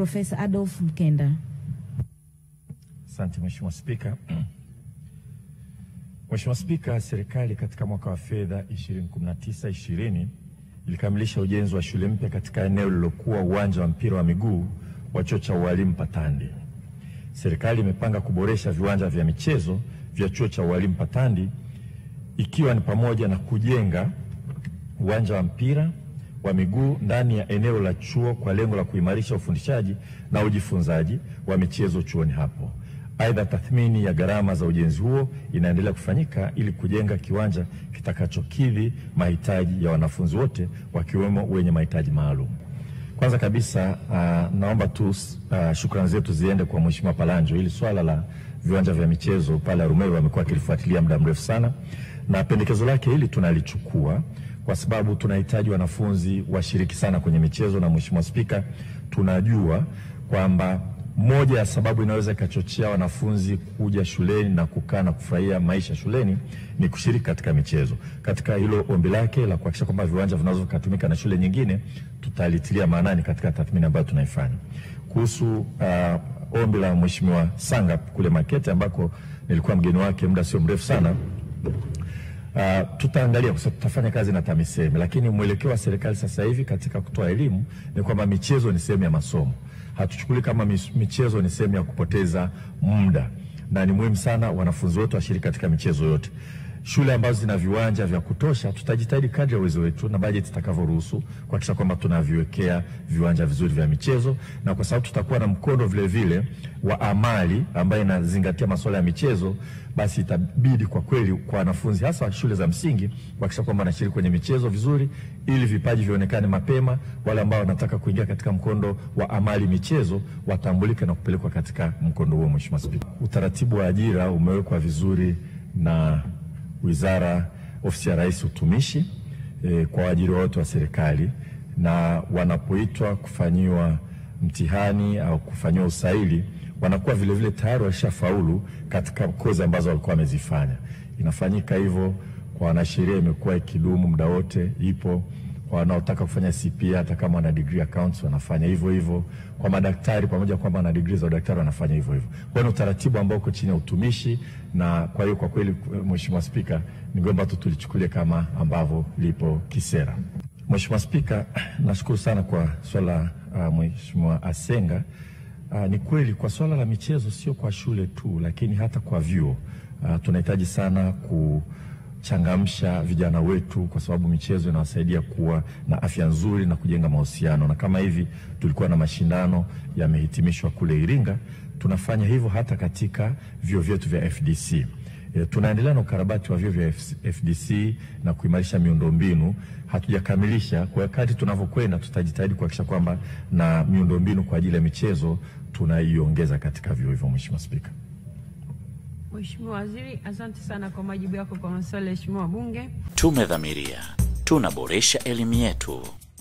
Profesa Adolf Mkenda. Asante Mheshimiwa Spika. Mheshimiwa Spika, serikali katika mwaka wa fedha 2019-20 ilikamilisha ujenzi wa shule mpya katika eneo lilokuwa uwanja wa mpira wa miguu wa chuo cha ualimu Patandi. Serikali imepanga kuboresha viwanja vya michezo vya chuo cha ualimu Patandi, ikiwa ni pamoja na kujenga uwanja wa mpira wa miguu ndani ya eneo la chuo kwa lengo la kuimarisha ufundishaji na ujifunzaji wa michezo chuoni hapo. Aidha, tathmini ya gharama za ujenzi huo inaendelea kufanyika ili kujenga kiwanja kitakachokidhi mahitaji ya wanafunzi wote wakiwemo wenye mahitaji maalum. Kwanza kabisa naomba tu shukrani zetu ziende kwa Mheshimiwa Palanjo. Ili swala la viwanja vya michezo pale Arumeru amekuwa akilifuatilia muda mrefu sana, na pendekezo lake hili tunalichukua kwa sababu tunahitaji wanafunzi washiriki sana kwenye michezo, na Mheshimiwa Spika, tunajua kwamba moja ya sababu inaweza ikachochea wanafunzi kuja shuleni na kukaa na kufurahia maisha shuleni ni kushiriki katika michezo. Katika hilo ombi lake la kuhakikisha kwamba viwanja vinaweza kutumika na shule nyingine, tutalitilia maanani katika tathmini ambayo tunaifanya. Kuhusu ombi la Mheshimiwa Sanga kule Makete ambako nilikuwa mgeni wake muda sio mrefu sana, tutaangalia kwa sababu tutafanya kazi na TAMISEMI, lakini mwelekeo wa serikali sasa hivi katika kutoa elimu ni kwamba michezo ni sehemu ya masomo. Hatuchukuli kama michezo ni sehemu ya kupoteza muda, na ni muhimu sana wanafunzi wote washiriki katika michezo yote. Shule ambazo zina viwanja vya kutosha, tutajitahidi kadri ya uwezo wetu na bajeti itakavyoruhusu kuhakikisha kwamba tunaviwekea viwanja vizuri vya michezo, na kwa sababu tutakuwa na mkondo vile vile wa amali ambayo inazingatia masuala ya michezo, basi itabidi kwa kweli kwa wanafunzi hasa shule za msingi kuhakikisha kwamba wanashiriki kwenye michezo vizuri ili vipaji vionekane mapema. Wale ambao wanataka kuingia katika mkondo wa amali michezo watambulike na kupelekwa katika mkondo huo. Mheshimiwa Spika, utaratibu wa ajira umewekwa vizuri na Wizara Ofisi ya Rais Utumishi kwa waajiri wote wa serikali, na wanapoitwa kufanyiwa mtihani au kufanyiwa usaili wanakuwa vile vile tayari washafaulu katika kozi ambazo walikuwa wamezifanya. Inafanyika hivyo kwa wanasheria, imekuwa ikidumu muda wote, ipo kwa wanaotaka kufanya CPA hata kama wana degree accounts wanafanya hivyo hivyo, kwa madaktari pamoja kwamba wana degree za udaktari wanafanya hivyo hivyo. Kwa hiyo utaratibu ambao uko chini ya utumishi, na kwa hiyo kwa kweli Mheshimiwa Spika, ningeomba tu tulichukulie kama ambavyo lipo kisera. Mheshimiwa Spika, nashukuru sana kwa swala Mheshimiwa Asenga. Ni kweli kwa swala la michezo sio kwa shule tu, lakini hata kwa vyuo tunahitaji sana kuchangamsha vijana wetu, kwa sababu michezo inawasaidia kuwa na afya nzuri na kujenga mahusiano. Na kama hivi tulikuwa na mashindano yamehitimishwa kule Iringa, tunafanya hivyo hata katika vyuo vyetu vya FDC. Tunaendelea na ukarabati wa vyuo vya FDC na kuimarisha miundombinu. Hatujakamilisha, kwa wakati tunavyokwenda tutajitahidi kuhakikisha kwamba na miundombinu kwa ajili ya michezo tunaiongeza katika vyuo hivyo. Mheshimiwa Spika. Mheshimiwa Waziri, asante sana kwa majibu yako kwa maswali ya Mheshimiwa Bunge. Tumedhamiria tunaboresha elimu yetu.